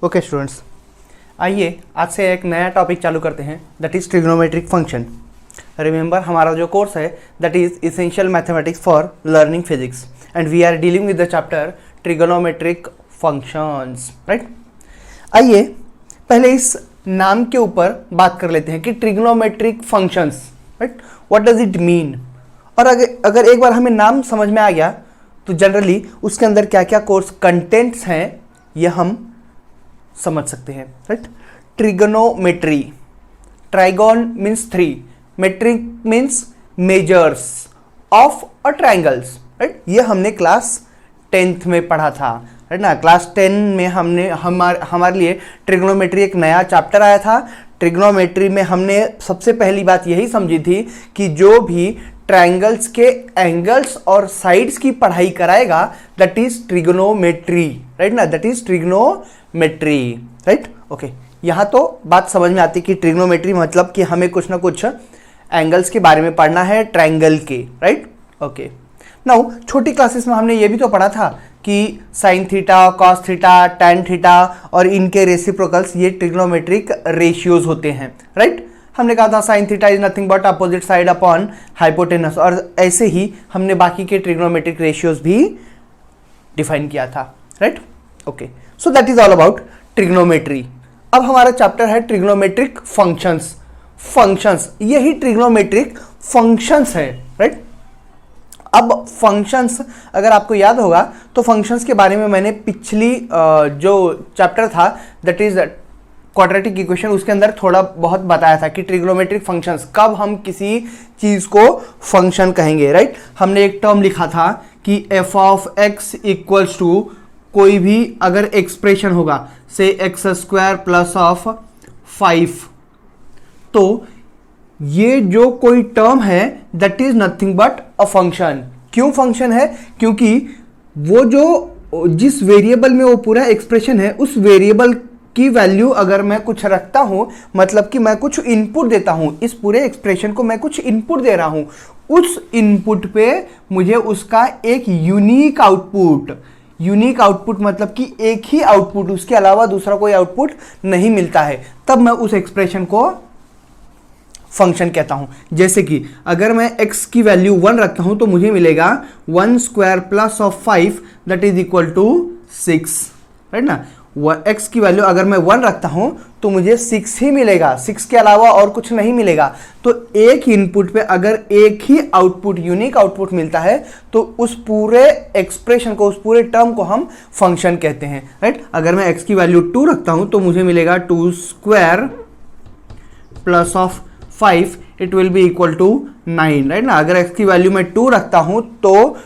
Okay students, आइए आज से एक नया टॉपिक चालू करते हैं, that is trigonometric function. Remember, हमारा जो कोर्स है that is essential mathematics for learning physics and we are dealing with the chapter trigonometric functions, right. आइए पहले इस नाम के ऊपर बात कर लेते हैं कि trigonometric functions, right, what does it mean. और अगर एक बार हमें नाम समझ में आ गया तो जनरली उसके अंदर क्या क्या कोर्स कंटेंट्स हैं ये हम समझ सकते हैं, right. Trigonometry, trigon means 3, metric means measures of a triangles, right. ये हमने क्लास 10th में पढ़ा था, राइट ना। क्लास 10 में हमने हमारे लिए ट्रिग्नोमेट्री एक नया चैप्टर आया था। ट्रिग्नोमेट्री में हमने सबसे पहली बात यही समझी थी कि जो भी ट्राइंगल्स के एंगल्स और साइड्स की पढ़ाई कराएगा दैट इज ट्रिग्नोमेट्री, राइट ना, that is trigonometry, right. Okay, यहां तो बात समझ में आती कि ट्रिग्नोमेट्री मतलब कि हमें कुछ ना कुछ एंगल्स के बारे में पढ़ना है ट्राइंगल के, राइट। ओके, नाउ छोटी क्लासेस में हमने ये भी तो पढ़ा था कि sine theta, cos theta, tan theta और इनके रेसिप्रोकल्स ये ट्रिग्नोमेट्रिक रेशियोज होते हैं, राइट। हमने कहा था sine theta is nothing but opposite side upon hypotenuse, और ऐसे ही हमने बाकी के ट्रिग्नोमेट्रिक रेशियोज भी डिफाइन किया था, right. Okay, so that is all about trigonometry. अब हमारा चैप्टर है ट्रिग्नोमेट्रिक फंक्शंस। फंक्शंस, यही ट्रिग्नोमेट्रिक फंक्शंस है, राइट। अब फंक्शंस अगर आपको याद होगा तो फंक्शंस के बारे में मैंने पिछली जो चैप्टर था दैट इज क्वाड्रेटिक इक्वेशन, उसके अंदर थोड़ा बहुत बताया था कि ट्रिग्नोमेट्रिक फंक्शंस कब हम किसी चीज को फंक्शन कहेंगे, राइट। हमने एक टर्म लिखा था कि F of X equals to कोई भी अगर एक्सप्रेशन होगा से एक्स स्क्वायर प्लस ऑफ 5, तो ये जो कोई टर्म है that is nothing but a function. क्यों फंक्शन है? क्योंकि वो जो जिस वेरिएबल में वो पूरा एक्सप्रेशन है उस वेरिएबल की वैल्यू अगर मैं कुछ रखता हूं, मतलब कि मैं कुछ इनपुट देता हूं, इस पूरे एक्सप्रेशन को मैं कुछ इनपुट दे रहा हूं, उस इनपुट पे मुझे उसका एक यूनिक आउटपुट मतलब कि एक ही आउटपुट, उसके अलावा दूसरा कोई आउटपुट नहीं मिलता है, तब मैं उस एक्सप्रेशन को फंक्शन कहता हूं। जैसे कि अगर मैं x की वैल्यू 1 रखता हूं तो मुझे मिलेगा 1 square plus of 5 that is equal to 6, right ना। x की वैल्यू अगर मैं 1 रखता हूं तो मुझे 6 ही मिलेगा, 6 के अलावा और कुछ नहीं मिलेगा। तो एक इनपुट पे अगर एक ही आउटपुट, यूनिक आउटपुट मिलता है तो उस पूरे एक्सप्रेशन को, उस पूरे टर्म को हम फंक्शन कहते हैं, राइट। अगर मैं x की वैल्यू 2 रखता हूं तो मुझे मिलेगा 2 square plus of 5 it will be equal to 9, right ना। अगर x की वैल्यू मैं 2 रखता हूं तो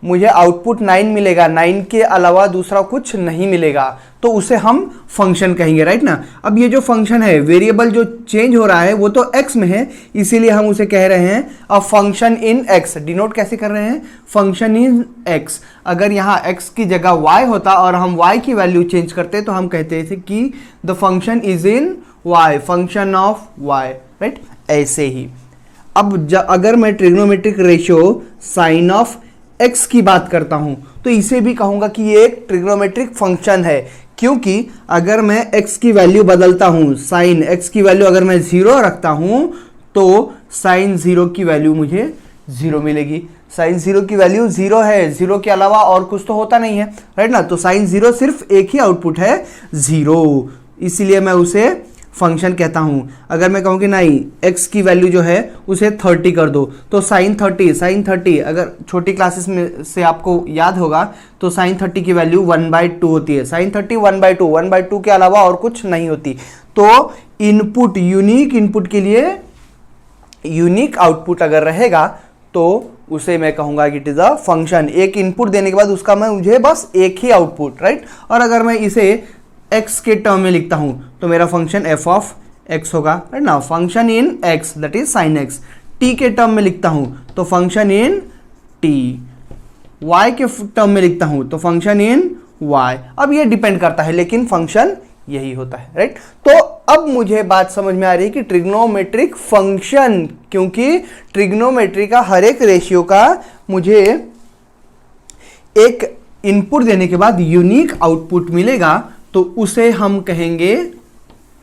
मुझे आउटपुट 9 मिलेगा, 9 के अलावा दूसरा कुछ नहीं मिलेगा, तो उसे हम फंक्शन कहेंगे, राइट ना। अब ये जो फंक्शन है, वेरिएबल जो चेंज हो रहा है वो तो x में है, इसीलिए हम उसे कह रहे हैं a function in x। Denote कैसे कर रहे हैं? Function in x। अगर यहाँ x की जगह y होता और हम y की वैल्यू चेंज करते तो हम कहते थे कि the function is in y, function of y, right. ऐसे ही अब अगर मैं trigonometric ratio sine of x की बात करता हूं तो इसे भी कहूंगा कि ये एक ट्रिग्नोमेट्रिक फंक्शन है, क्योंकि अगर मैं x की वैल्यू बदलता हूं, साइन x की वैल्यू अगर मैं 0 रखता हूं तो साइन 0 की वैल्यू मुझे 0 मिलेगी। साइन 0 की वैल्यू 0 है, 0 के अलावा और कुछ तो होता नहीं है, राइट ना। तो साइन 0 सिर्फ एक ही आउटपुट है 0, इसीलिए मैं उसे फंक्शन कहता हूं। अगर मैं कहूं कि नहीं x की वैल्यू जो है उसे 30 कर दो तो साइन 30 अगर छोटी क्लासेस में से आपको याद होगा तो साइन 30 की वैल्यू 1/2 होती है। साइन 30 1/2 के अलावा और कुछ नहीं होती। तो इनपुट, यूनिक इनपुट के लिए यूनिक आउटपुट अगर रहेगा तो उसे मैं कहूंगा कि इट इज अ फंक्शन। एक इनपुट देने के बाद उसका मुझे बस एक ही आउटपुट, राइट। और अगर मैं इसे x के टर्म में लिखता हूं तो मेरा फंक्शन f ऑफ x होगा, राइट ना। Function in x that is sine x। t के टर्म में लिखता हूं तो फंक्शन इन t। y के टर्म में लिखता हूं तो फंक्शन इन y। अब ये डिपेंड करता है लेकिन फंक्शन यही होता है, राइट। तो अब मुझे बात समझ में आ रही है कि ट्रिग्नोमेट्रिक फंक्शन, क्योंकि ट्रिग्नोमेट्री का हर एक रेशियो का मुझे एक इनपुट देने के बाद यूनिक आउटपुट मिलेगा तो उसे हम कहेंगे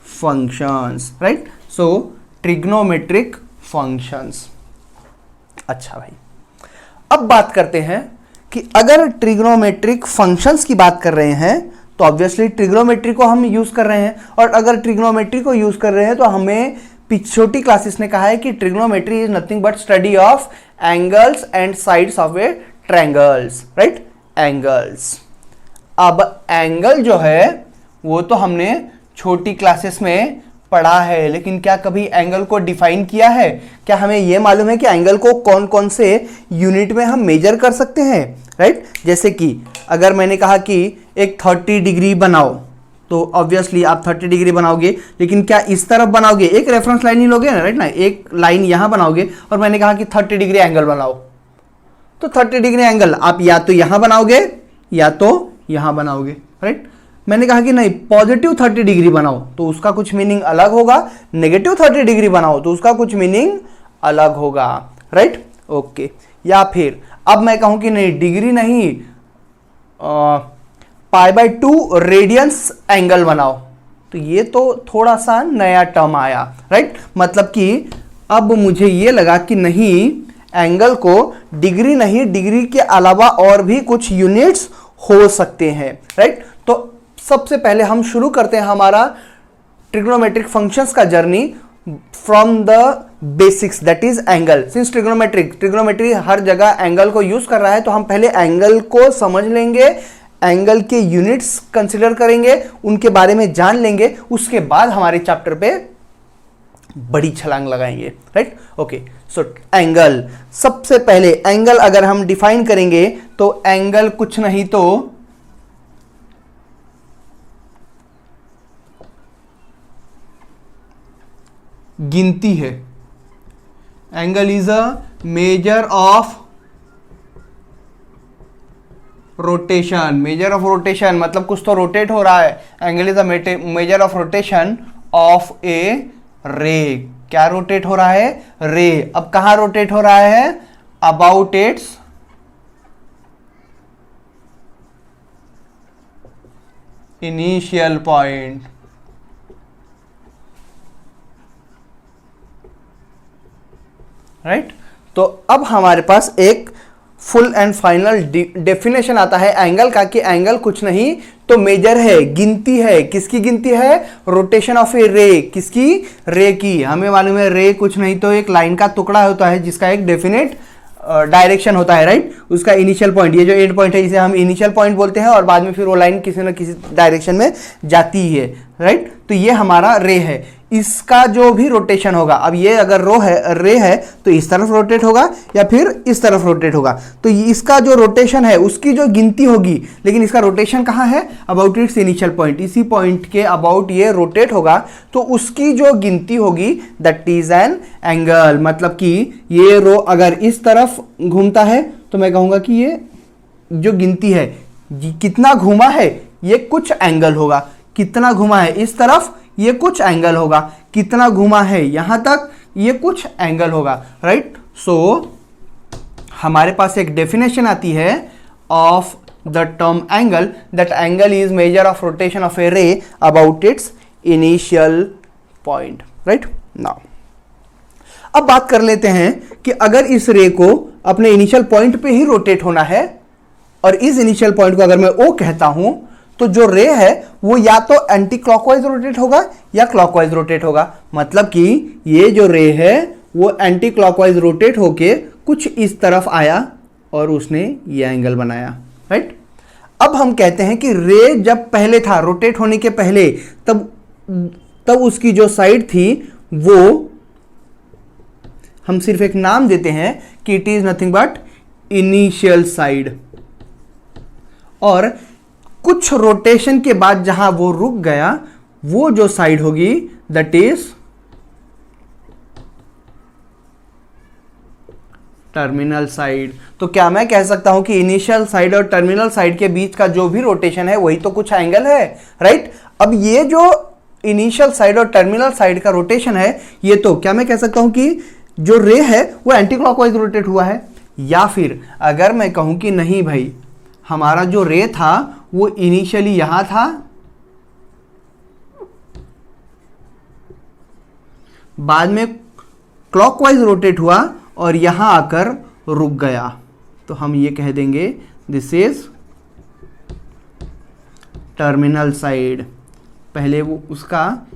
फंक्शंस, राइट। सो ट्रिग्नोमेट्रिक फंक्शंस। अच्छा भाई, अब बात करते हैं कि अगर ट्रिग्नोमेट्रिक फंक्शंस की बात कर रहे हैं तो ऑब्वियसली ट्रिग्नोमेट्री को हम यूज कर रहे हैं, और अगर ट्रिग्नोमेट्री को यूज कर रहे हैं तो हमें छोटी क्लासेस ने कहा है कि trigonometry is nothing but study of angles and sides of A triangles, right, angles. अब एंगल जो है वो तो हमने छोटी क्लासेस में पढ़ा है, लेकिन क्या कभी एंगल को डिफाइन किया है? क्या हमें यह मालूम है कि एंगल को कौन कौन से यूनिट में हम मेजर कर सकते हैं, राइट? जैसे कि अगर मैंने कहा कि एक 30 डिग्री बनाओ, तो ऑब्वियसली आप 30 डिग्री बनाओगे, लेकिन क्या इस तरफ बनाओगे? एक रेफरेंस लाइन ही लोगे ना, राइट ना, एक लाइन यहां बनाओगे, और मैंने कहा कि 30 डिग्री एंगल बनाओ, तो 30 डिग्री एंगल आप या तो यहां बनाओगे या तो यहां बनाओगे, राइट? मैंने कहा कि नहीं पॉजिटिव 30 डिग्री बनाओ तो उसका कुछ मीनिंग अलग होगा, नेगेटिव 30 डिग्री बनाओ तो उसका कुछ मीनिंग अलग होगा, राइट? ओके। या फिर अब मैं कहूं कि नहीं डिग्री नहीं, π/2 रेडियंस एंगल बनाओ, तो ये तो थोड़ा सा नया टर्म आया, राइट? मतलब कि अब मुझे ये लगा कि नहीं एंगल को डिग्री नहीं, डिग्री के अलावा और भी कुछ यूनिट्स हो सकते हैं, राइट? तो सबसे पहले हम शुरू करते हैं हमारा ट्रिग्नोमेट्रिक फंक्शंस का journey from the basics, that is angle. Since trigonometry हर जगह एंगल को यूज कर रहा है, तो हम पहले एंगल को समझ लेंगे, एंगल के यूनिट्स कंसीडर करेंगे, उनके बारे में जान लेंगे, उसके बाद हमारे चैप्टर पे बड़ी छलांग लगाएंगे, राइट? ओके, सो एंगल, सबसे पहले एंगल अगर हम डिफाइन करेंगे तो एंगल कुछ नहीं तो गिनती है। Angle is a measure of rotation, measure of rotation मतलब कुछ तो रोटेट हो रहा है। Angle is a measure of rotation of a ray. क्या रोटेट हो रहा है? रे। अब कहां रोटेट हो रहा है? About its initial point, right? तो अब हमारे पास एक फुल एंड फाइनल डेफिनेशन आता है एंगल का कि एंगल कुछ नहीं तो मेजर है, गिनती है। किसकी गिनती है? रोटेशन ऑफ ए रे। किसकी? रे की। हमें मालूम है रे कुछ नहीं तो एक लाइन का टुकड़ा होता है जिसका एक डेफिनेट डायरेक्शन होता है, राइट? उसका इनिशियल पॉइंट, ये जो एंड पॉइंट है इसे हम इनिशियल पॉइंट बोलते हैं, और बाद में फिर वो लाइन किसी न किसी डायरेक्शन में जाती है, राइट? तो ये हमारा रे है। इसका जो भी रोटेशन होगा, अब ये अगर रे है तो इस तरफ रोटेट होगा या फिर इस तरफ रोटेट होगा, तो इसका जो रोटेशन है उसकी जो गिनती होगी, लेकिन इसका रोटेशन कहाँ है? About its initial point. इसी पॉइंट के अबाउट ये रोटेट होगा, तो उसकी जो गिनती होगी दैट इज एन एंगल। मतलब कि ये रो अगर इस तरफ घूमता है तो मैं कहूंगा कि ये जो गिनती है कितना घूमा है ये कुछ एंगल होगा। कितना घुमा है इस तरफ, ये कुछ एंगल होगा। कितना घुमा है यहां तक, ये कुछ एंगल होगा, राइट? सो हमारे पास एक डेफिनेशन आती है of the term angle, that angle is measure of rotation of a ray about its initial point, right? Now अब बात कर लेते हैं कि अगर इस रे को अपने इनिशियल पॉइंट पे ही रोटेट होना है, और इस इनिशियल पॉइंट को अगर मैं ओ कहता हूं, तो जो रे है वो या तो एंटी क्लॉकवाइज रोटेट होगा या क्लॉकवाइज रोटेट होगा। मतलब कि ये जो रे है वो एंटी क्लॉकवाइज रोटेट होके कुछ इस तरफ आया और उसने ये एंगल बनाया, राइट? अब हम कहते हैं कि रे जब पहले था, रोटेट होने के पहले, तब उसकी जो साइड थी वो हम सिर्फ एक नाम देते हैं कि it is nothing but initial side, और कुछ रोटेशन के बाद जहां वो रुक गया वो जो साइड होगी दैट इज टर्मिनल साइड। तो क्या मैं कह सकता हूं कि इनिशियल साइड और टर्मिनल साइड के बीच का जो भी रोटेशन है वही तो कुछ एंगल है, राइट? अब ये जो इनिशियल साइड और टर्मिनल साइड का रोटेशन है, ये तो क्या मैं कह सकता हूं कि जो रे है वो एंटी क्लॉकवाइज रोटेट हुआ है। या फिर अगर मैं कहूं कि नहीं भाई, हमारा जो रे था वो इनिशियली यहां था बाद में क्लॉकवाइज रोटेट हुआ और यहां आकर रुक गया, तो हम ये कह देंगे दिस इज टर्मिनल साइड। पहले वो उसका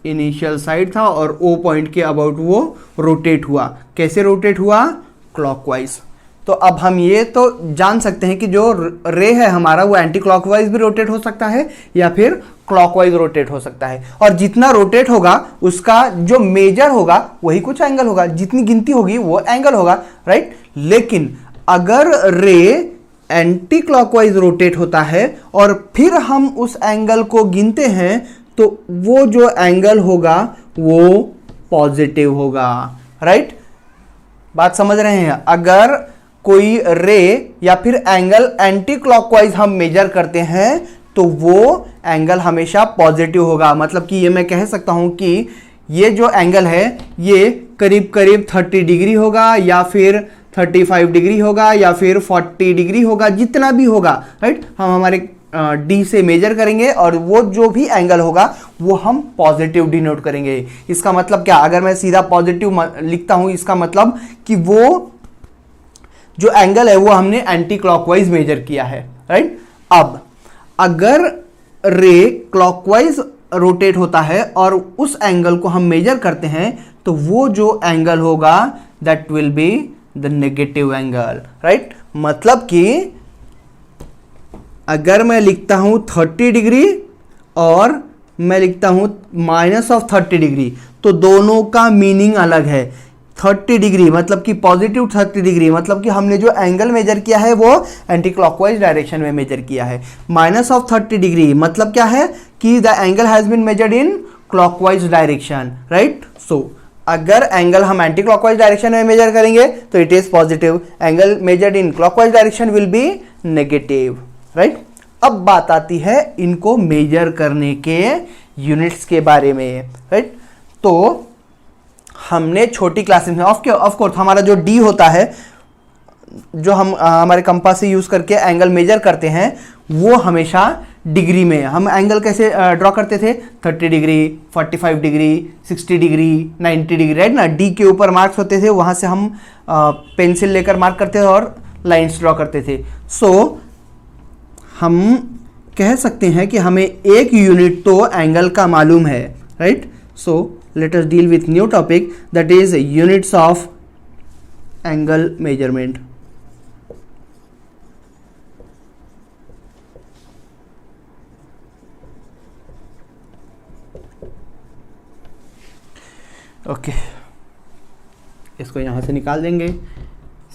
इनिशियल साइड था और ओ पॉइंट के अबाउट वो रोटेट हुआ। कैसे रोटेट हुआ? क्लॉकवाइज। तो अब हम ये तो जान सकते हैं कि जो रे है हमारा वो एंटी क्लॉकवाइज भी रोटेट हो सकता है या फिर क्लॉकवाइज रोटेट हो सकता है, और जितना रोटेट होगा उसका जो मेजर होगा वही कुछ एंगल होगा, जितनी गिनती होगी वो एंगल होगा, राइट। लेकिन अगर रे एंटी क्लॉकवाइज रोटेट होता है और फिर हम उस एंगल को गिनते हैं तो वो जो एंगल होगा वो पॉजिटिव होगा, राइट। बात समझ रहे हैं? अगर कोई रे या फिर एंगल एंटी क्लॉकवाइज हम मेजर करते हैं तो वो एंगल हमेशा पॉजिटिव होगा। मतलब कि ये मैं कह सकता हूं कि ये जो एंगल है ये करीब करीब 30 डिग्री होगा या फिर 35 डिग्री होगा या फिर 40 डिग्री होगा, जितना भी होगा, राइट। हम हमारे डी से मेजर करेंगे और वो जो भी एंगल होगा वो हम पॉजिटिव डिनोट करेंगे। इसका मतलब क्या? अगर मैं सीधा पॉजिटिव लिखता हूं, इसका मतलब कि वो जो एंगल है वो हमने एंटी क्लॉकवाइज मेजर किया है, राइट। अब अगर रे क्लॉकवाइज रोटेट होता है और उस एंगल को हम मेजर करते हैं तो वो जो एंगल होगा that will be the negative angle, right. मतलब कि अगर मैं लिखता हूं 30 डिग्री और मैं लिखता हूं -30 डिग्री तो दोनों का मीनिंग अलग है। 30 डिग्री मतलब कि पॉजिटिव 30 डिग्री मतलब कि हमने जो एंगल मेजर किया है वो एंटी क्लॉकवाइज डायरेक्शन में मेजर किया है। -30 डिग्री मतलब क्या है कि the angle has been measured in clockwise direction, right. So अगर एंगल हम एंटी क्लॉकवाइज डायरेक्शन में मेजर करेंगे तो it is positive, angle measured in clockwise direction will be negative, right. अब बात आती है इनको मेजर करने के यूनिट्स के बारे में, राइट। तो हमने छोटी क्लासेस में ऑफ कोर्स हमारा जो डी होता है, जो हम हमारे कंपास से यूज करके एंगल मेजर करते हैं, वो हमेशा डिग्री में। हम एंगल कैसे ड्रॉ करते थे? 30 degree, 45 degree, 60 degree, 90 degree, right ना। डी के ऊपर मार्क्स होते थे, वहां से हम पेंसिल लेकर मार्क करते थे और लाइंस ड्रॉ करते थे। सो हम कह सकते हैं कि हमें एक यूनिट तो एंगल का मालूम है, right. So let us deal with new topic, that is units of angle measurement. Okay, इसको यहाँ से निकाल देंगे।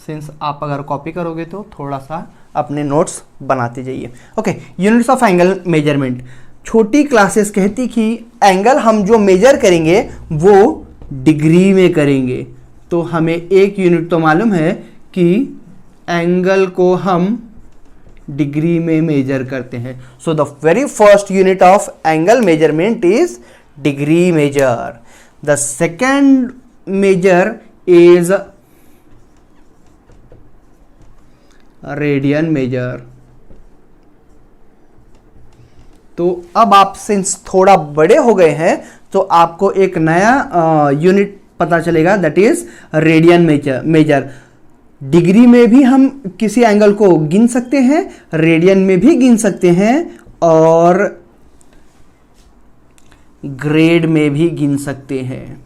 सिंस आप अगर कॉपी करोगे तो थोड़ा सा अपने नोट्स बनाते जाइए। Okay, units of angle measurement. छोटी क्लासेस कहती कि एंगल हम जो मेजर करेंगे वो डिग्री में करेंगे, तो हमें एक यूनिट तो मालूम है कि एंगल को हम डिग्री में मेजर करते हैं। So the very first unit of angle measurement is degree measure. The second measure is radian measure. तो अब आप सिंस थोड़ा बड़े हो गए हैं तो आपको एक नया यूनिट पता चलेगा, that is radian major. Degree में भी हम किसी एंगल को गिन सकते हैं, रेडियन में भी गिन सकते हैं और ग्रेड में भी गिन सकते हैं,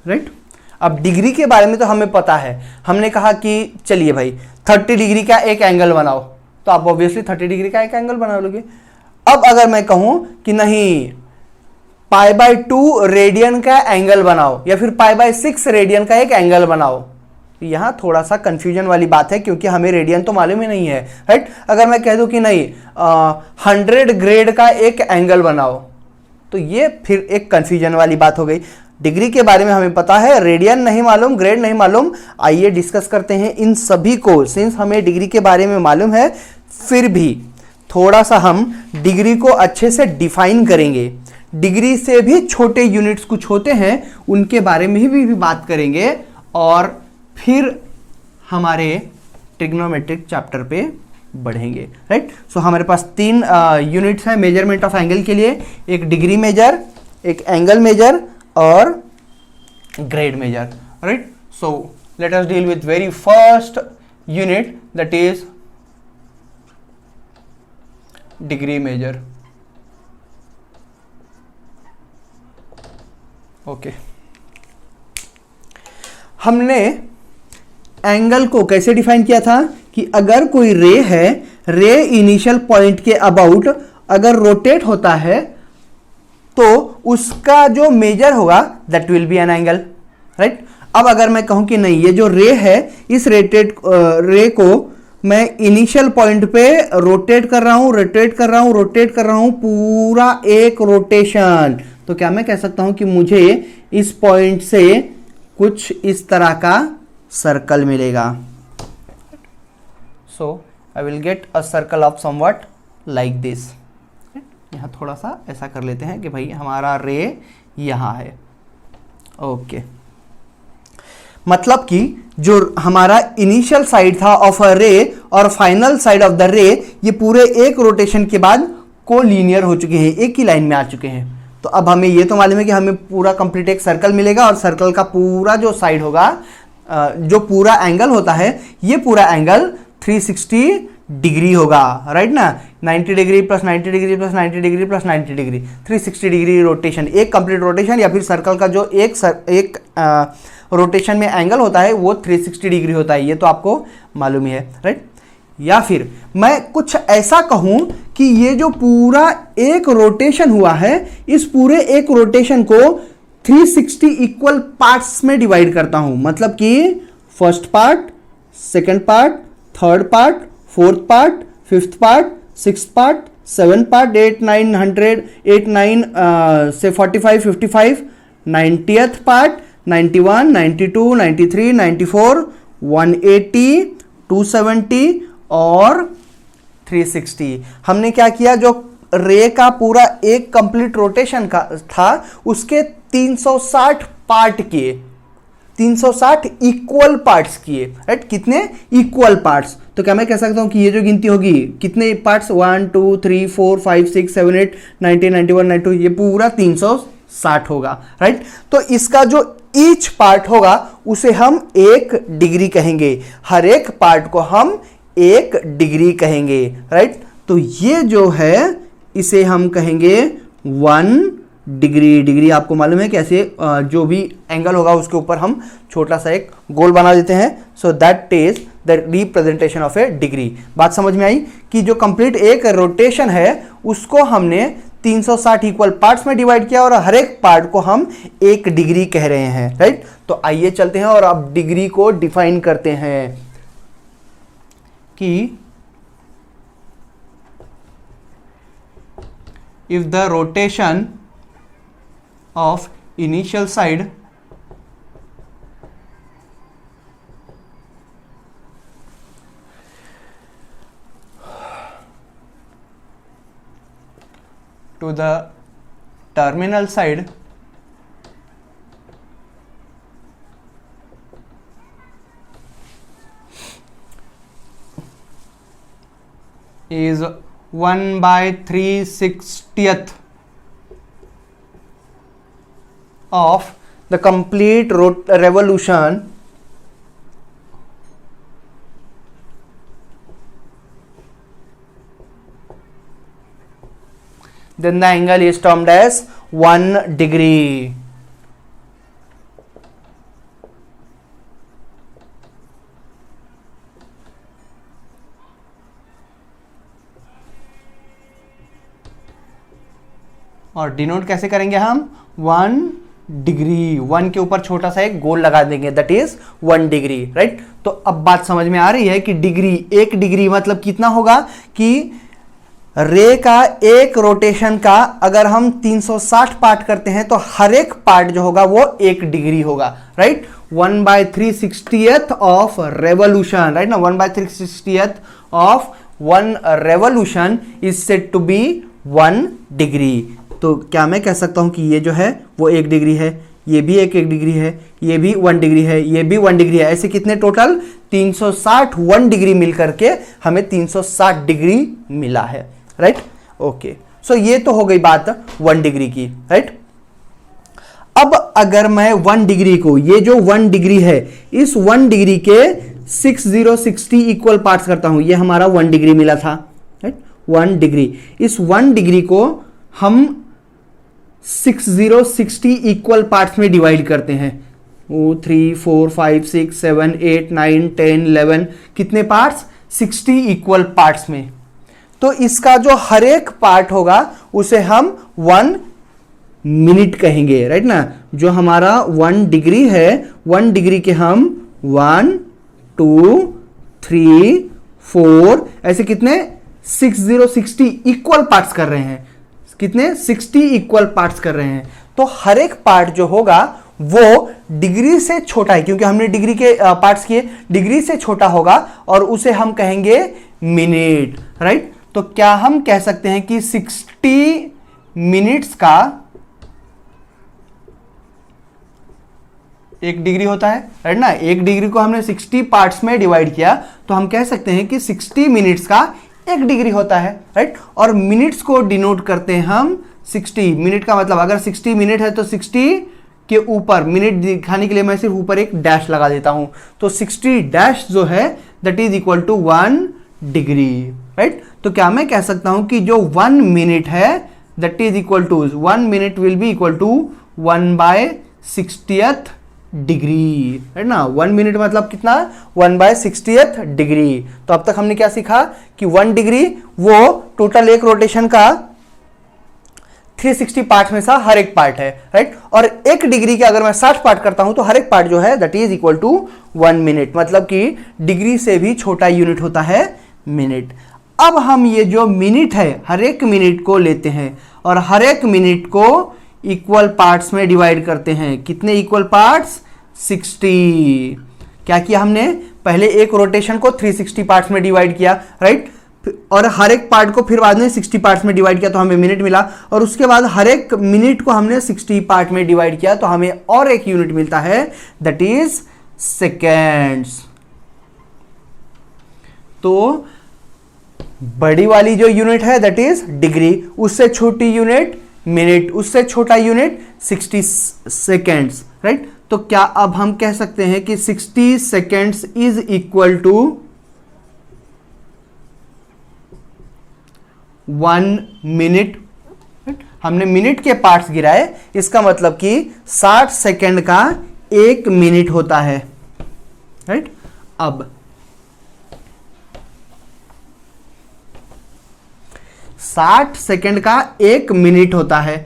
राइट। अब डिग्री के बारे में तो हमें पता है, हमने कहा कि चलिए भाई 30 डिग्री का एक एंगल बनाओ, तो आप ऑब्वियसली 30 डिग्री का एक एंगल बना लोगे। अब अगर मैं कहूं कि नहीं π/2 रेडियन का एंगल बनाओ या फिर π/6 रेडियन का एक एंगल बनाओ, तो यहां थोड़ा सा कंफ्यूजन वाली बात है क्योंकि हमें रेडियन तो मालूम ही नहीं है, राइट। अगर मैं कह दूं कि नहीं 100 ग्रेड का एक एंगल बनाओ, तो ये फिर एक कंफ्यूजन वाली बात हो गई। डिग्री के बारे में हमें पता है, रेडियन नहीं मालूम, ग्रेड नहीं मालूम। आइए डिस्कस करते हैं इन सभी को। सिंस हमें डिग्री के बारे में मालूम है, फिर भी थोड़ा सा हम डिग्री को अच्छे से डिफाइन करेंगे। डिग्री से भी छोटे यूनिट्स कुछ होते हैं, उनके बारे में भी बात करेंगे और फिर हमारे ट्रिग्नोमेट्रिक चैप्टर पे बढ़ेंगे, राइट। सो हमारे पास 3 यूनिट्स हैं मेजरमेंट ऑफ एंगल के लिए, एक डिग्री मेजर, एक एंगल मेजर और grade measure, right. So let us deal with very first unit that is degree measure. Okay, हमने एंगल को कैसे डिफाइन किया था कि अगर कोई रे है, रे इनिशियल पॉइंट के अबाउट अगर रोटेट होता है तो उसका जो मेजर होगा that will B an angle, right. अब अगर मैं कहूं कि नहीं, ये जो रे है, इस रे को मैं इनिशियल पॉइंट पे रोटेट कर रहा हूं पूरा एक रोटेशन, तो क्या मैं कह सकता हूं कि मुझे इस पॉइंट से कुछ इस तरह का सर्कल मिलेगा। So I will get a circle of something like this. यहां थोड़ा सा ऐसा कर लेते हैं कि भाई हमारा रे यहां है। ओके, मतलब कि जो हमारा इनिशियल साइड था ऑफ अ रे और फाइनल साइड ऑफ द रे, ये पूरे एक रोटेशन के बाद कोलिनियर हो चुके हैं, एक ही लाइन में आ चुके हैं। तो अब हमें ये तो मालूम है कि हमें पूरा कंप्लीट एक सर्कल मिलेगा और सर्कल का पूरा जो साइड होगा, जो पूरा एंगल होता है, ये पूरा एंगल 360 डिग्री होगा, राइट ना। 90 degree plus 90 degree plus 90 degree plus 90 degree, 360 degree rotation, एक कंप्लीट रोटेशन, या फिर सर्कल का जो एक रोटेशन में एंगल होता है वो 360 डिग्री होता है, ये तो आपको मालूम ही है, राइट। या फिर मैं कुछ ऐसा कहूं कि ये जो पूरा एक रोटेशन हुआ है, इस पूरे एक रोटेशन को 360 इक्वल पार्ट्स में डिवाइड करता हूं, मतलब कि first part, second part, third part, fourth part, fifth part, sixth part, seven part, 8 9 100 8 9 से 45 55, 90th पार्ट, 91 92 93 94 180 270 और 360। हमने क्या किया, जो रे का पूरा एक कंप्लीट रोटेशन का था उसके 360 पार्ट किए, 360 इक्वल पार्ट्स किए, राइट। कितने इक्वल पार्ट्स, तो क्या मैं कह सकता हूं कि ये जो गिनती होगी कितने पार्ट्स, 1 2 3 4 5 6 7 8 90 91 92, ये पूरा 360 होगा, राइट। तो इसका जो ईच पार्ट होगा उसे हम 1 डिग्री कहेंगे, हर एक पार्ट को हम 1 डिग्री कहेंगे, राइट। तो ये जो है इसे हम कहेंगे 1 डिग्री। डिग्री आपको मालूम है कैसे, जो भी एंगल होगा उसके ऊपर हम छोटा सा एक गोल बना देते हैं, so that is the representation of A degree. बात समझ में आई कि जो कंप्लीट एक रोटेशन है उसको हमने 360 इक्वल पार्ट्स में डिवाइड किया और हर एक पार्ट को हम 1 डिग्री कह रहे हैं, राइट। तो आइए चलते हैं और अब डिग्री को डिफाइन करते हैं कि if the rotation of initial side to the terminal side is 1/360th of the complete revolution then the angle is termed as 1 degree. और डिनोट कैसे करेंगे हम, 1 डिग्री, 1 के ऊपर छोटा सा एक गोल लगा देंगे, दैट इज 1 डिग्री, राइट। तो अब बात समझ में आ रही है कि डिग्री, 1 डिग्री मतलब कितना होगा कि रे का एक रोटेशन का अगर हम 360 पार्ट करते हैं तो हर एक पार्ट जो होगा वो 1 डिग्री होगा, right. 1/360th of revolution, right ना, 1/360th of 1 revolution is said to be 1 degree. तो क्या मैं कह सकता हूं कि ये जो है वो 1 डिग्री है, ये भी एक डिग्री है, ये भी 1 डिग्री है, ये भी 1 डिग्री है, ऐसे कितने टोटल 360 1 डिग्री मिल करके हमें 360 डिग्री मिला है, राइट। ओके, सो ये तो हो गई बात 1 डिग्री की, राइट। अब अगर मैं 1 डिग्री को, ये जो 1 डिग्री है, इस 1 डिग्री के 60 इक्वल पार्ट्स करता हूं, ये हमारा 1 डिग्री मिला था, राइट। 1 डिग्री, इस 1 डिग्री को हम 60 इक्वल पार्ट्स में डिवाइड करते हैं। 3 4 5 6 7 8 9 10 11 कितने पार्ट्स? 60 इक्वल पार्ट्स में। तो इसका जो हर एक पार्ट होगा उसे हम 1 मिनट कहेंगे, राइट ना। जो हमारा 1 डिग्री है, 1 डिग्री के हम 1 2 3 4 ऐसे कितने 60 इक्वल पार्ट्स कर रहे हैं। कितने? 60 इक्वल पार्ट्स कर रहे हैं। तो हर एक पार्ट जो होगा वो डिग्री से छोटा है, क्योंकि हमने डिग्री के पार्ट्स किए, डिग्री से छोटा होगा और उसे हम कहेंगे मिनट, राइट। तो क्या हम कह सकते हैं कि 60 मिनट्स का 1 डिग्री होता है, राइट ना। 1 डिग्री को हमने 60 पार्ट्स में डिवाइड किया तो हम कह सकते हैं कि 60 मिनट्स का 1 डिग्री होता है, राइट। और मिनट्स को डिनोट करते हैं हम 60। मिनट का मतलब अगर 60 मिनट है तो 60 के ऊपर मिनट दिखाने के लिए मैं सिर्फ ऊपर एक डैश लगा देता हूं, तो 60 डैश जो है that is equal to 1 degree, right. तो क्या मैं कह सकता हूं कि जो 1 मिनट है that is equal to 1 minute will be equal to 1/60th degree, है ना। 1 मिनट मतलब कितना? 1/60th degree. तो अब तक हमने क्या सीखा कि 1 डिग्री वो टोटल एक रोटेशन का 360 पार्ट में से हर एक पार्ट है, राइट। और 1 डिग्री के अगर मैं 60 पार्ट करता हूं तो हर एक पार्ट जो है that is equal to 1 minute, मतलब कि डिग्री से भी छोटा यूनिट होता है मिनट। अब हम ये जो मिनट है हर एक मिनट को लेते हैं और हर एक मिनट को इक्वल पार्ट्स में डिवाइड करते हैं। कितने इक्वल पार्ट्स? 60। क्या किया हमने? पहले एक रोटेशन को 360 पार्ट्स में डिवाइड किया, राइट। और हर एक पार्ट को फिर बाद में 60 पार्ट्स में डिवाइड किया तो हमें मिनट मिला, और उसके बाद हर एक मिनट को हमने 60 पार्ट में डिवाइड किया तो हमें और एक यूनिट मिलता है दैट इज सेकेंड्स। तो बड़ी वाली जो यूनिट है दैट इज डिग्री, उससे छोटी यूनिट मिनट, उससे छोटा यूनिट 60 सेकेंड्स, राइट। तो क्या अब हम कह सकते हैं कि 60 seconds is equal to 1 minute. हमने मिनट के पार्ट्स गिराए, इसका मतलब कि 60 सेकेंड का 1 मिनट होता है, राइट। अब 60 सेकेंड का 1 मिनट होता है।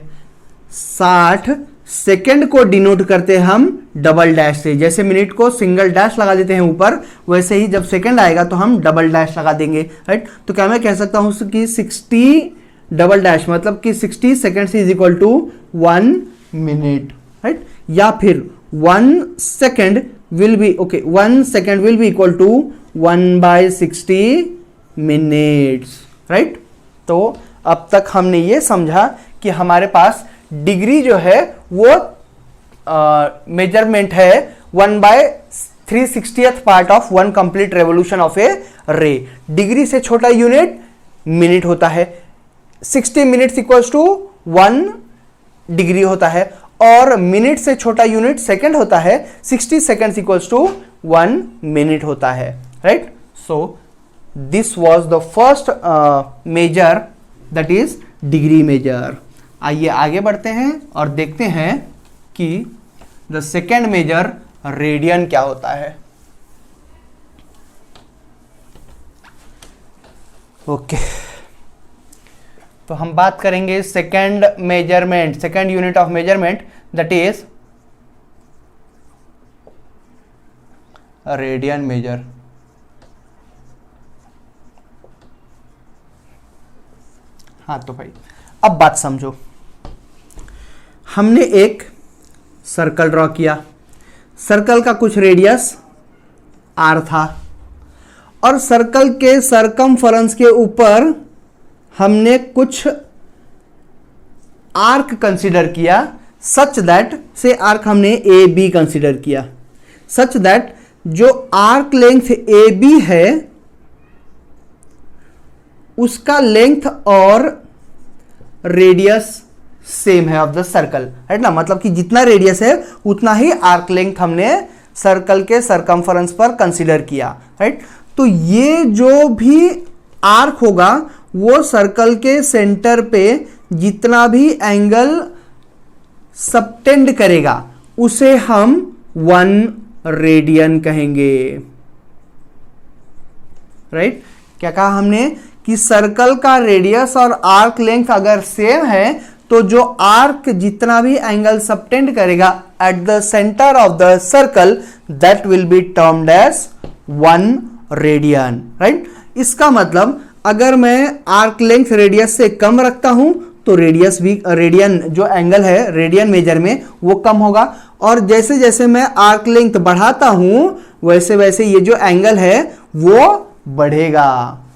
60 सेकेंड को डिनोट करते हैं हम डबल डैश से। जैसे मिनट को सिंगल डैश लगा देते हैं ऊपर, वैसे ही जब सेकेंड आएगा तो हम डबल डैश लगा देंगे, राइट। तो क्या मैं कह सकता हूं कि 60 डबल डैश मतलब कि 60 second is equal to 1 minute, right. या फिर 1 second will be 1 second will be equal to 1/60 minutes, right. तो अब तक हमने ये समझा कि हमारे पास डिग्री जो है वो मेजरमेंट है 1/360th part of 1 complete revolution of a ray. Degree से छोटा यूनिट मिनट होता है, 60 मिनट्स इक्वल्स टू 1 डिग्री होता है, और मिनट से छोटा यूनिट सेकंड होता है, 60 सेकंड्स इक्वल्स टू 1 मिनट होता है, right. So this was the first measure that is degree measure. आइए आगे बढ़ते हैं और देखते हैं कि द सेकेंड मेजर रेडियन क्या होता है। ओके, तो हम बात करेंगे second measurement, second unit of measurement that is radian major. हाँ तो भाई अब बात समझो। हमने एक सर्कल ड्रॉ किया, सर्कल का कुछ रेडियस r था, और सर्कल के सरकमफेरेंस के ऊपर हमने कुछ आर्क कंसीडर किया सच दैट, से आर्क हमने ए बी कंसिडर किया, सच दैट जो आर्क लेंथ ए बी है उसका लेंथ और रेडियस सेम है ऑफ द सर्कल, राइट ना, मतलब कि जितना रेडियस है उतना ही आर्क लेंथ हमने सर्कल के सरकमफरेंस पर कंसीडर किया, राइट। तो ये जो भी आर्क होगा वो सर्कल के सेंटर पे जितना भी एंगल सबटेंड करेगा उसे हम 1 रेडियन कहेंगे, राइट। क्या कहा हमने कि सर्कल का रेडियस और आर्क लेंथ अगर सेम है तो जो आर्क जितना भी एंगल सबटेंड करेगा at the centre of the circle that will be termed as 1 radian, right. इसका मतलब अगर मैं आर्क लेंथ रेडियस से कम रखता हूं तो रेडियस भी, रेडियन जो एंगल है रेडियन मेजर में वो कम होगा, और जैसे जैसे मैं आर्क लेंथ बढ़ाता हूं वैसे वैसे ये जो एंगल है वो बढ़ेगा,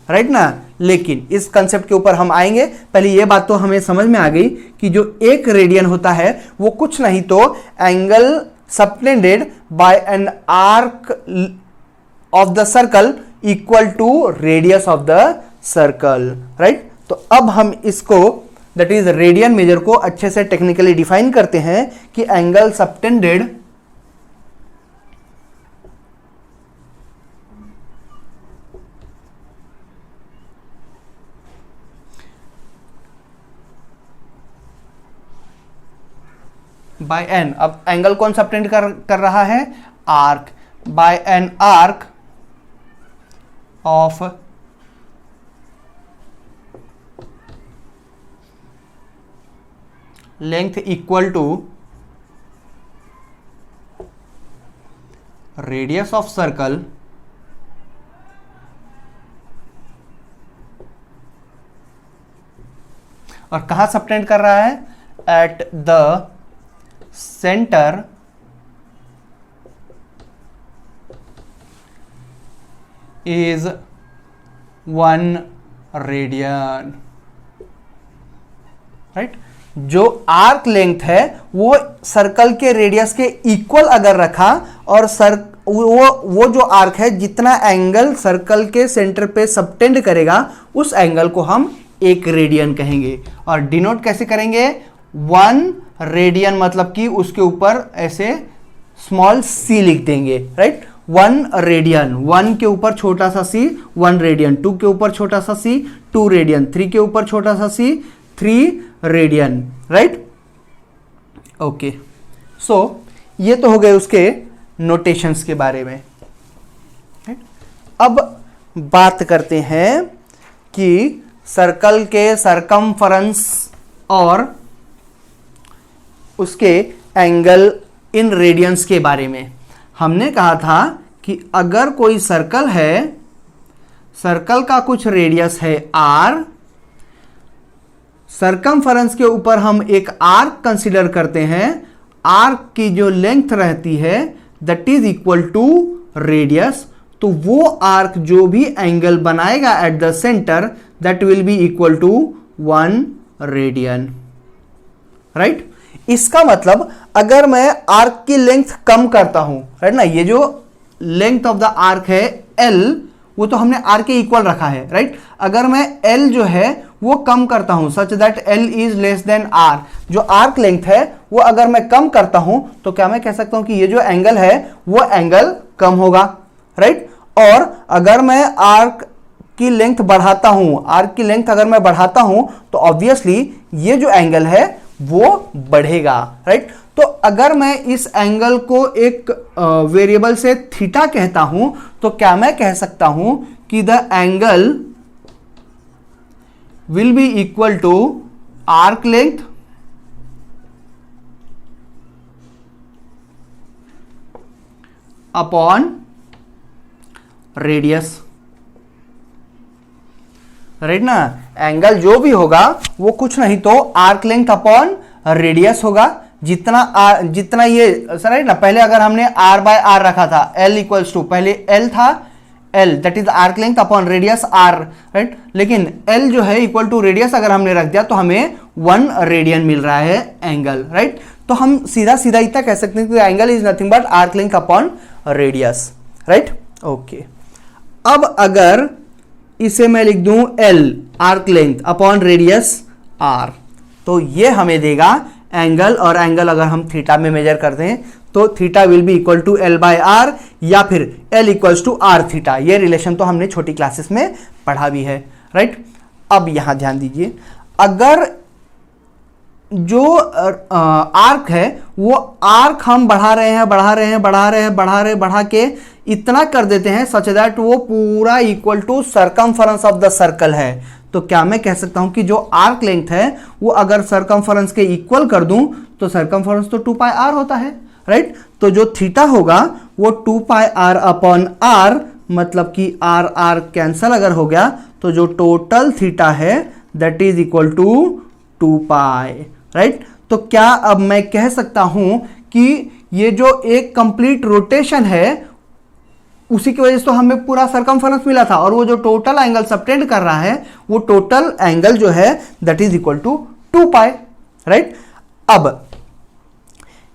राइट ना। लेकिन इस कंसेप्ट के ऊपर हम आएंगे, पहले ये बात तो हमें समझ में आ गई कि जो 1 रेडियन होता है वो कुछ नहीं तो angle subtended by an arc of the circle equal to radius of the circle, right. तो अब हम इसको दैट इज रेडियन मेजर को अच्छे से टेक्निकली डिफाइन करते हैं कि एंगल सबटेंडेड बाय एन, अब एंगल कौन सबटेंड कर रहा है, arc, by an arc of length equal to radius of circle और कहां सबटेंड कर रहा है, at the centre is 1 radian, right. जो आर्क लेंथ है वो सर्कल के रेडियस के इक्वल अगर रखा और वो जो आर्क है जितना एंगल सर्कल के सेंटर पे सबटेंड करेगा उस एंगल को हम 1 रेडियन कहेंगे। और डिनोट कैसे करेंगे, 1 रेडियन मतलब कि उसके ऊपर ऐसे स्मॉल सी लिख देंगे, राइट। 1 रेडियन, 1 के ऊपर छोटा सा सी 1 रेडियन, 2 के ऊपर छोटा सा सी 2 रेडियन, 3 के ऊपर छोटा सा सी 3 रेडियन, राइट। ओके, सो ये तो हो गए उसके नोटेशंस के बारे में। अब बात करते हैं कि सर्कल के सरकमफरेंस और उसके एंगल इन रेडियंस के बारे में। हमने कहा था कि अगर कोई सर्कल है, सर्कल का कुछ रेडियस है r, सरकमफरेंस के ऊपर हम एक आर्क कंसीडर करते हैं, आर्क की जो लेंथ रहती है that is equal to radius, तो वो आर्क जो भी एंगल बनाएगा at the centre that will be equal to 1 radian, right. इसका मतलब अगर मैं आर्क की लेंथ कम करता हूं, राइट ना, ये जो लेंथ ऑफ द आर्क है L वो तो हमने R के इक्वल रखा है, राइट। अगर मैं L जो है वो कम करता हूं such that L is less than R, जो आर्क लेंथ है वो अगर मैं कम करता हूं तो क्या मैं कह सकता हूं कि ये जो एंगल है वो एंगल कम होगा, राइट। और अगर मैं आर्क की लेंथ बढ़ाता हूं, आर्क की लेंथ अगर मैं बढ़ाता हूं तो ऑब्वियसली ये जो एंगल है वो बढ़ेगा, राइट। तो अगर मैं इस एंगल को एक वेरिएबल से थीटा कहता हूं तो क्या मैं कह सकता हूं कि the angle will be equal to arc length upon radius, right ना। एंगल जो भी होगा वो कुछ नहीं तो आर्क लेंथ अपॉन रेडियस होगा, जितना ये राइट ना। पहले अगर हमने r बाय आर रखा था, l इक्वल्स टू, पहले l था, l that is arc length upon radius r, right. लेकिन l जो है इक्वल टू रेडियस अगर हमने रख दिया तो हमें 1 रेडियन मिल रहा है एंगल, राइट। तो तो हम सीधा सीधा इतना कह सकते हैं कि angle is nothing but arc length upon radius, right. Okay, अब अगर इसे मैं लिख दूं L arc length upon radius R, तो ये हमें देगा एंगल, और एंगल अगर हम थीटा में मेजर करते हैं तो theta will be equal to L by R या फिर L equals to R theta. ये रिलेशन तो हमने छोटी क्लासेस में पढ़ा भी है, राइट। अब यहां ध्यान दीजिए, अगर जो आर्क है वो आर्क हम बढ़ा के इतना कर देते हैं सच दैट वो पूरा equal to circumference of the circle है, तो क्या मैं कह सकता हूं कि जो आर्क लेंथ है वो अगर सरकमफरेंस के इक्वल कर दूं तो सरकमफरेंस तो 2 पाई r होता है, राइट। तो जो थीटा होगा वो 2 पाई r अपॉन r, मतलब कि r r कैंसल अगर हो गया तो जो टोटल थीटा है that is equal to 2 pi, right. तो क्या अब मैं कह सकता हूं कि ये जो एक कंप्लीट रोटेशन है उसी की वजह से तो हमें पूरा सरकमफरेंस मिला था, और वो जो टोटल एंगल सबटेंड कर रहा है वो टोटल एंगल जो है that is equal to 2 pi, right. अब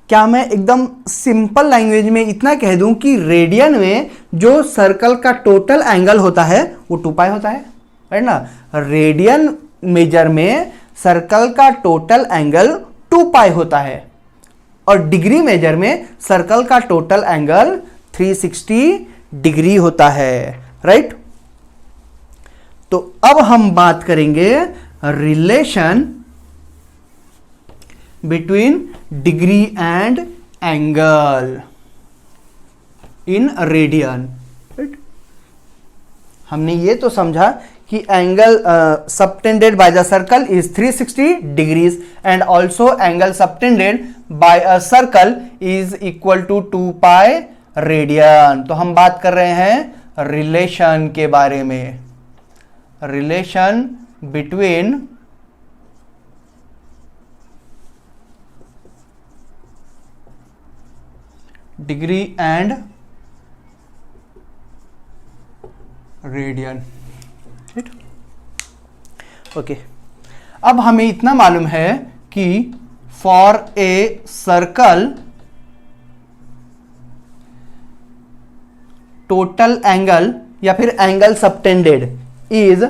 क्या मैं एकदम सिंपल लैंग्वेज में इतना कह दूं कि रेडियन में जो सर्कल का टोटल एंगल होता है वो 2 पाई होता है, राइट ना। रेडियन मेजर में सर्कल का टोटल एंगल 2 पाई होता है, और डिग्री मेजर में सर्कल का टोटल एंगल 360 डिग्री होता है, राइट। तो अब हम बात करेंगे relation between degree and angle in radian, right. हमने ये तो समझा कि angle subtended by the circle is 360 degrees and also angle subtended by a circle is equal to 2 pi radian. तो हम बात कर रहे हैं रिलेशन के बारे में, relation between degree and radian, right. Okay, अब हमें इतना मालूम है कि for a circle total angle या फिर angle subtended is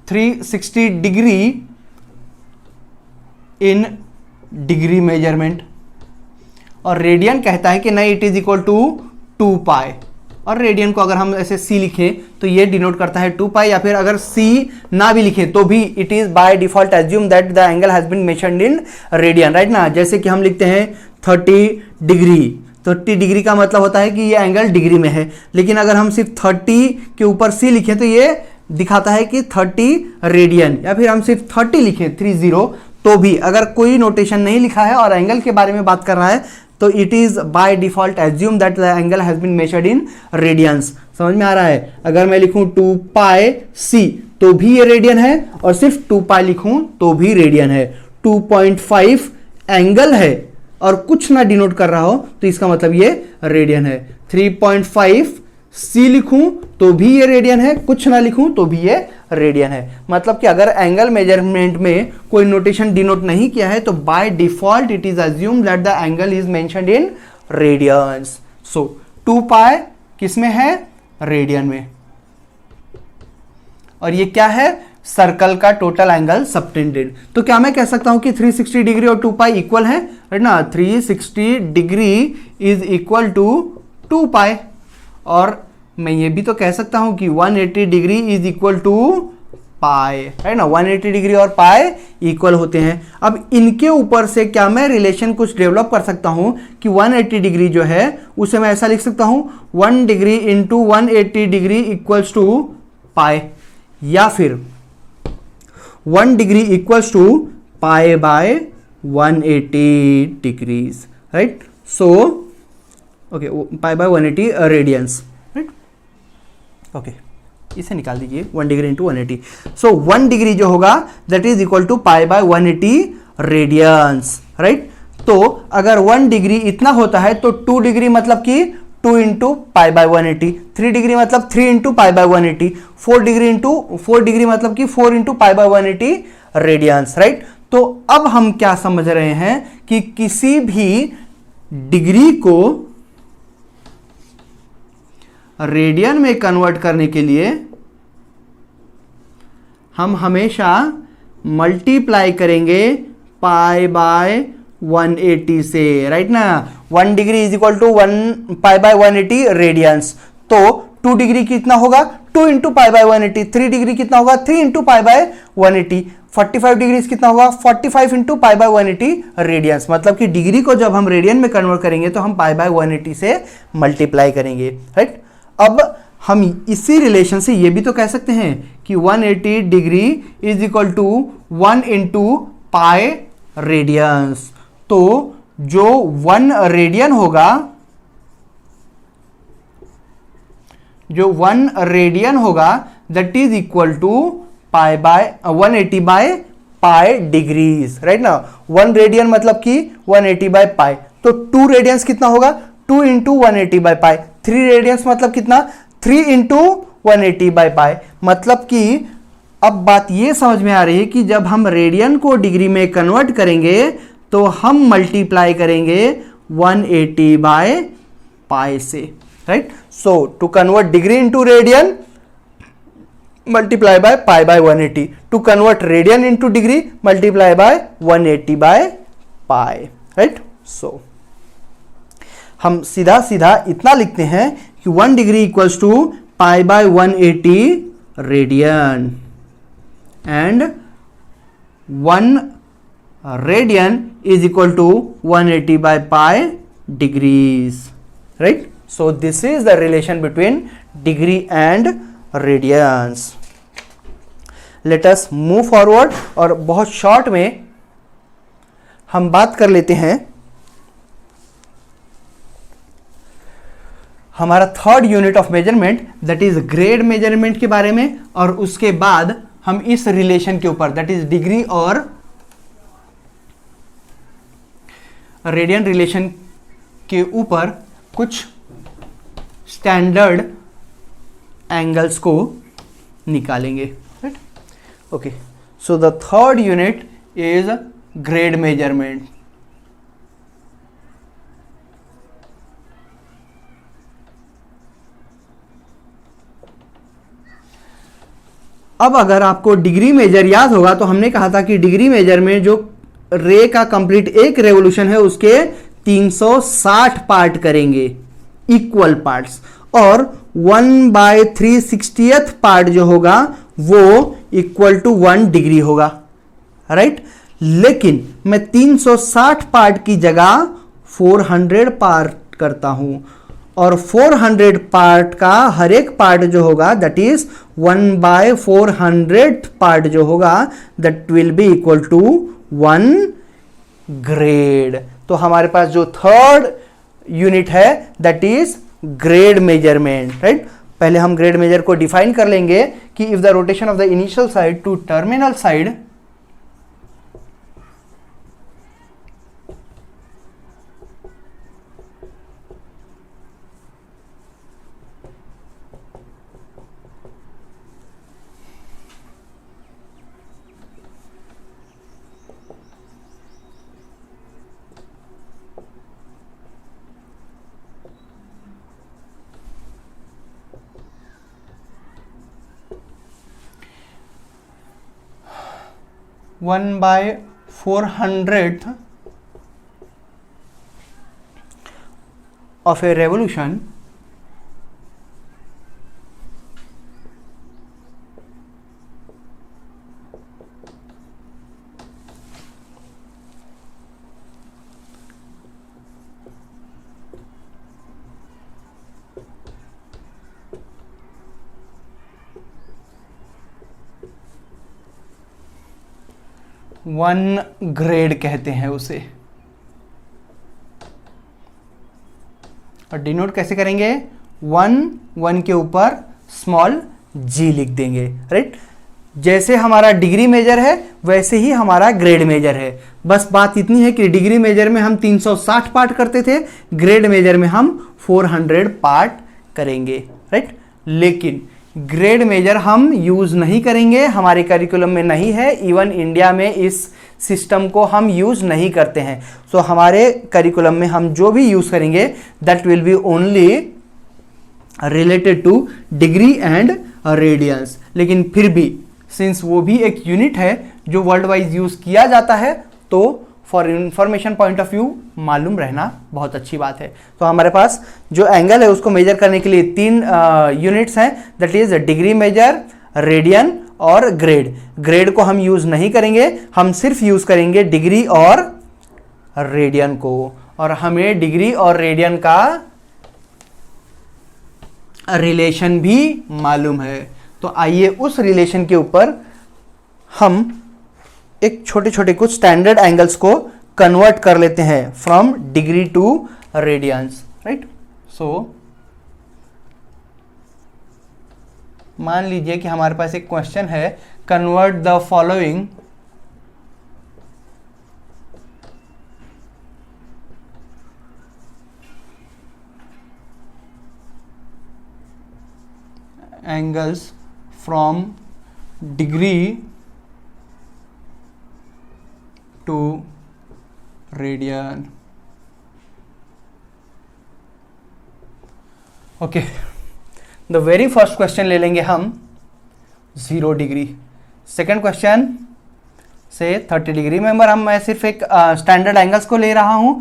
(360 degree in degree measurement), और रेडियन कहता है कि नहीं इट इज इक्वल टू 2 पाई, और रेडियन को अगर हम ऐसे c लिखें तो ये डिनोट करता है 2 पाई, या फिर अगर c ना भी लिखें तो भी it is by default assume that the angle has been measured in radian, right ना। जैसे कि हम लिखते हैं 30 डिग्री, तो 30 डिग्री का मतलब होता है कि ये एंगल डिग्री में है, लेकिन अगर हम सिर्फ 30 के ऊपर c लिखें तो ये दिखाता है कि 30 रेडियन, या फिर हम सिर्फ 30 लिखें 30, तो भी अगर कोई नोटेशन नहीं लिखा है और एंगल के बारे में बात कर रहा है तो it is by default assume that the angle has been measured in radians. समझ में आ रहा है? अगर मैं लिखूं 2 पाई c तो भी ये रेडियन है, और सिर्फ 2 पाई लिखूं तो भी रेडियन है। 2.5 एंगल है और कुछ ना डिनोट कर रहा हो तो इसका मतलब ये रेडियन है। 3.5 c लिखूं तो भी ये रेडियन है, कुछ ना लिखूं तो भी ये रेडियन है। मतलब कि अगर एंगल मेजरमेंट में कोई नोटेशन डिनोट नहीं किया है तो by default it is assume that the angle is mentioned in radians. So 2 pi किसमें है? रेडियन में। और ये क्या है? सर्कल का टोटल एंगल सबटेंडेड। तो क्या मैं कह सकता हूं कि 360 डिग्री और 2 पाई इक्वल है, राइट ना। 360 डिग्री इज इक्वल टू 2 पाई, और मैं ये भी तो कह सकता हूं कि 180 डिग्री इज इक्वल टू पाई, है ना। 180 डिग्री और पाई इक्वल होते हैं। अब इनके ऊपर से क्या मैं रिलेशन कुछ डेवलप कर सकता हूं कि 180 डिग्री जो है उसे मैं ऐसा लिख सकता हूं 1 degree into 180 degree equals to pi, या फिर 1 degree equals to pi by 180 degrees, right. So okay, pi by 180 radians, right. Okay, इसे निकाल दीजिए 1 डिग्री इंटू 180। सो 1 डिग्री जो होगा that is equal to pi by 180 radians, right. तो अगर 1 degree इतना होता है तो 2 डिग्री मतलब कि 2 इंटू पाई बाय 180, 3 डिग्री मतलब 3 इंटू पाई बाय 180, 4 डिग्री मतलब कि 4 into pi by 180 radians, right. तो अब हम क्या समझ रहे हैं कि किसी भी डिग्री को रेडियन में कन्वर्ट करने के लिए हम हमेशा मल्टीप्लाई करेंगे पाई बाय 180 से, राइट ना। 1 degree is equal to 1 pi by 180 radians. तो 2 डिग्री कितना होगा, 2 इंटू पाई बाय 180, 3 डिग्री कितना होगा, 3 इंटू पाई बाय 180, 45 डिग्री कितना होगा, 45 इंटू पाई बाय 180 रेडियंस। मतलब कि डिग्री को जब हम रेडियन में कन्वर्ट करेंगे तो हम पाई बाय 180 से मल्टीप्लाई करेंगे, राइट। अब हम इसी रिलेशन से ये भी तो कह सकते हैं कि 180 degree is equal to 1 into pi radians. तो जो 1 रेडियन होगा, जो 1 रेडियन होगा that is equal to pi by 180 by pi degrees, right ना। 1 रेडियन मतलब कि 180 बाय पाई। तो 2 रेडियंस कितना होगा, 2 इंटू 180 बाय पाई। 3 रेडियंस मतलब कितना, 3 इंटू 180 बाय पाई। मतलब कि अब बात ये समझ में आ रही है कि जब हम रेडियन को डिग्री में कन्वर्ट करेंगे तो हम मल्टीप्लाई करेंगे 180 बाय पाई से, right. So to convert degree into radian multiply by pi by 180, to convert radian into degree multiply by 180 by pi, right. So हम सीधा सीधा इतना लिखते हैं कि 1 degree equals to pi by 180 radian and 1 radian is equal to 180 by pi degrees, right? So this is the relation between degree and radians. Let us move forward और बहुत short में हम बात कर लेते हैं हमारा third unit of measurement that is grade measurement के बारे में, और उसके बाद हम इस रिलेशन के ऊपर दैट इज डिग्री और रेडियन रिलेशन के ऊपर कुछ स्टैंडर्ड एंगल्स को निकालेंगे, right. Okay, so the third unit is grade measurement. अब अगर आपको डिग्री मेजर याद होगा तो हमने कहा था कि डिग्री मेजर में जो रे का कंप्लीट एक रेवोल्यूशन है उसके 360 पार्ट करेंगे, इक्वल पार्ट्स, और 1/360th पार्ट जो होगा वो इक्वल टू 1 डिग्री होगा, राइट। लेकिन मैं 360 पार्ट की जगह 400 पार्ट करता हूं, और 400 पार्ट का हर एक पार्ट जो होगा दैट इज 1/400 पार्ट जो होगा that will be equal to 1 grade. तो हमारे पास जो थर्ड यूनिट है that is grade measurement, right. पहले हम ग्रेड मेजर को डिफाइन कर लेंगे कि if the rotation of the initial side to terminal side one by 400th of a revolution one grade कहते हैं उसे। और डिनोट कैसे करेंगे, 1 के ऊपर स्मॉल g लिख देंगे, राइट। जैसे हमारा डिग्री मेजर है वैसे ही हमारा ग्रेड मेजर है। बस बात इतनी है कि डिग्री मेजर में हम 360 पार्ट करते थे, ग्रेड मेजर में हम 400 पार्ट करेंगे, राइट। लेकिन ग्रेड मेजर हम यूज नहीं करेंगे, हमारे करिकुलम में नहीं है, इवन इंडिया में इस सिस्टम को हम यूज नहीं करते हैं। सो हमारे करिकुलम में हम जो भी यूज करेंगे that will be only related to degree and radians. लेकिन फिर भी सिंस वो भी एक यूनिट है जो वर्ल्ड वाइज यूज किया जाता है, तो for information point of view मालूम रहना बहुत अच्छी बात है। तो हमारे पास जो एंगल है उसको मेजर करने के लिए 3 यूनिट्स हैं, that is degree measure, radian और ग्रेड। ग्रेड को हम यूज नहीं करेंगे, हम सिर्फ यूज करेंगे डिग्री और रेडियन को। और हमें डिग्री और रेडियन का रिलेशन भी मालूम है। तो आइए उस रिलेशन के ऊपर हम एक छोटे छोटे कुछ स्टैंडर्ड एंगल्स को कन्वर्ट कर लेते हैं from degree to radians, right. So मान लीजिए कि हमारे पास एक क्वेश्चन है, convert the following angles from degree to radian. Okay, the very first question ले लेंगे हम 0 डिग्री। सेकेंड क्वेश्चन से 30 डिग्री। रिमेंबर मैं सिर्फ एक स्टैंडर्ड एंगल्स को ले रहा हूं,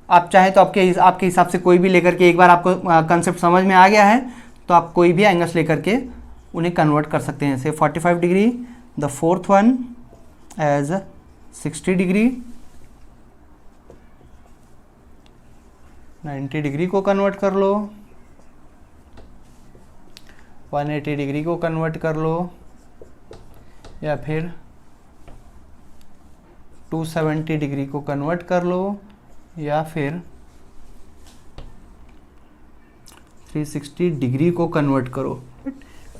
आप चाहे तो आपके हिसाब से कोई भी लेकर के, एक बार आपको कंसेप्ट समझ में आ गया है तो आप कोई भी एंगल्स लेकर के उन्हें कन्वर्ट कर सकते हैं। से 45 degree, the fourth one as 60 degree, 90 degree को कन्वर्ट कर लो, 180 डिग्री को कन्वर्ट कर लो, या फिर 270 डिग्री को कन्वर्ट कर लो, या फिर 360 डिग्री को कन्वर्ट करो।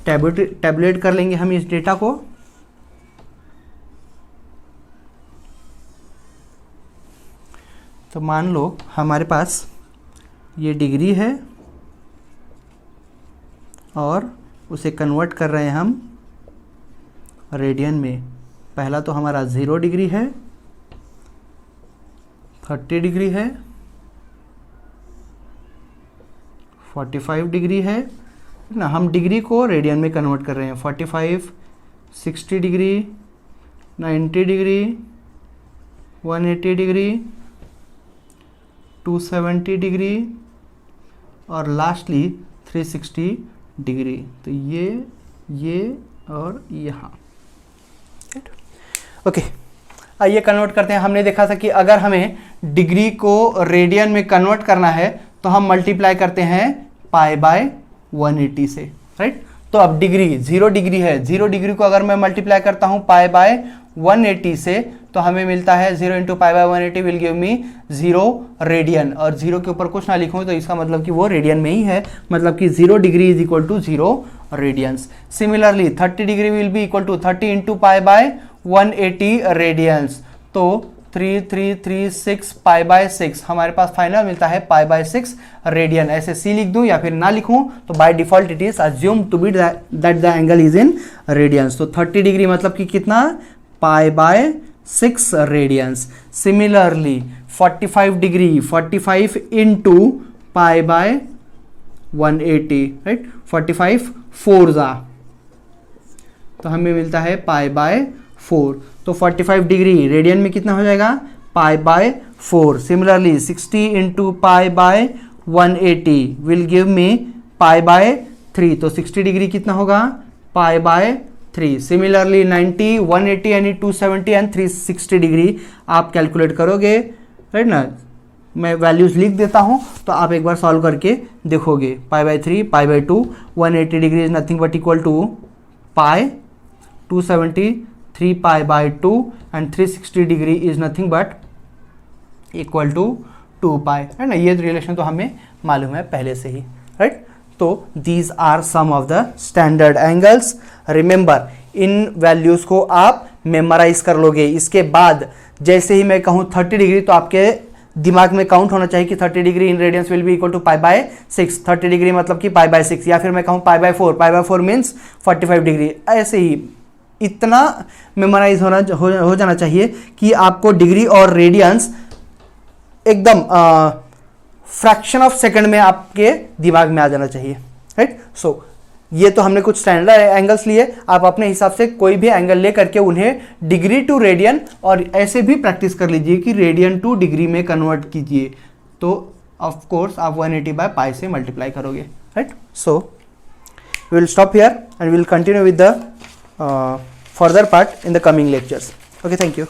टैबुलेट कर लेंगे हम इस डेटा को। तो मान लो हमारे पास ये डिग्री है और उसे कन्वर्ट कर रहे हैं हम रेडियन में। पहला तो हमारा 0 डिग्री है, 30 डिग्री है, 45 डिग्री है ना। हम डिग्री को रेडियन में कन्वर्ट कर रहे हैं। 45, 60 डिग्री, 90 डिग्री, 180 डिग्री, 270 डिग्री और लास्टली 360 डिग्री। तो ये और यहाँ। ओके, आइए कन्वर्ट करते हैं। हमने देखा था कि अगर हमें डिग्री को रेडियन में कन्वर्ट करना है तो हम मल्टीप्लाई करते हैं पाई बाय 180 से, राइट। तो अब डिग्री 0 डिग्री है, 0 डिग्री को अगर मैं मल्टीप्लाई करता हूं पाई बाय 180 से तो हमें मिलता है 0 into pi by 180 will give me 0 radian. और 0 के ऊपर कुछ ना लिखूं तो इसका मतलब कि वो रेडियन में ही है, मतलब कि 0 degree is equal to 0 radians. Similarly 30 degree will be equal to 30 into pi by 180 radians. तो 3336 पाई बाय 6 हमारे पास फाइनल मिलता है पाई बाय 6 रेडियन। ऐसे सी लिख दूं या फिर ना लिखूं तो by default it is assume to be that the angle is in radians. तो 30 डिग्री मतलब कि कितना, pi by 6 radians. Similarly 45 degree, 45 into pi by 180, right. 45 4 जा तो हमें मिलता है पाई बाय 4। तो 45 डिग्री रेडियन में कितना हो जाएगा, pi by 4। Similarly 60 into pi by 180 will give me pi by 3। तो 60 डिग्री कितना होगा, पाई बाय 3। सिमिलरली 90, 180 यानी 270 एंड 360 डिग्री आप कैलकुलेट करोगे, राइट ना। मैं वैल्यूज लिख देता हूं तो आप एक बार सॉल्व करके देखोगे। Pi by 3, pi by 2, 180 degree is nothing but equal to pi, 270 3 pi by 2 and 360 degree is nothing but equal to 2 pi, है ना। ये रिलेशन तो हमें मालूम है पहले से ही, राइट। तो these are some of the standard angles. Remember इन वैल्यूज़ को आप मेमोराइज कर लोगे। इसके बाद जैसे ही मैं कहूँ 30 डिग्री तो आपके दिमाग में काउंट होना चाहिए कि 30 degree in radians will be equal to π/6। 30 degree मतलब कि π/6, या फिर मैं कहूँ π/4 मीन्स 45 डिग्री। ऐसे ही इतना मेमोराइज हो जाना चाहिए कि आपको डिग्री और रेडियंस एकदम फ्रैक्शन ऑफ सेकंड में आपके दिमाग में आ जाना चाहिए, राइट। सो ये तो हमने कुछ स्टैंडर्ड एंगल्स लिए, आप अपने हिसाब से कोई भी एंगल ले करके उन्हें डिग्री टू रेडियन और ऐसे भी प्रैक्टिस कर लीजिए कि रेडियन टू डिग्री में कन्वर्ट कीजिए, तो ऑफ कोर्स आप 180/π से मल्टीप्लाई करोगे, right. So we will stop here and we will continue with the further part in the coming lectures. Okay, thank you.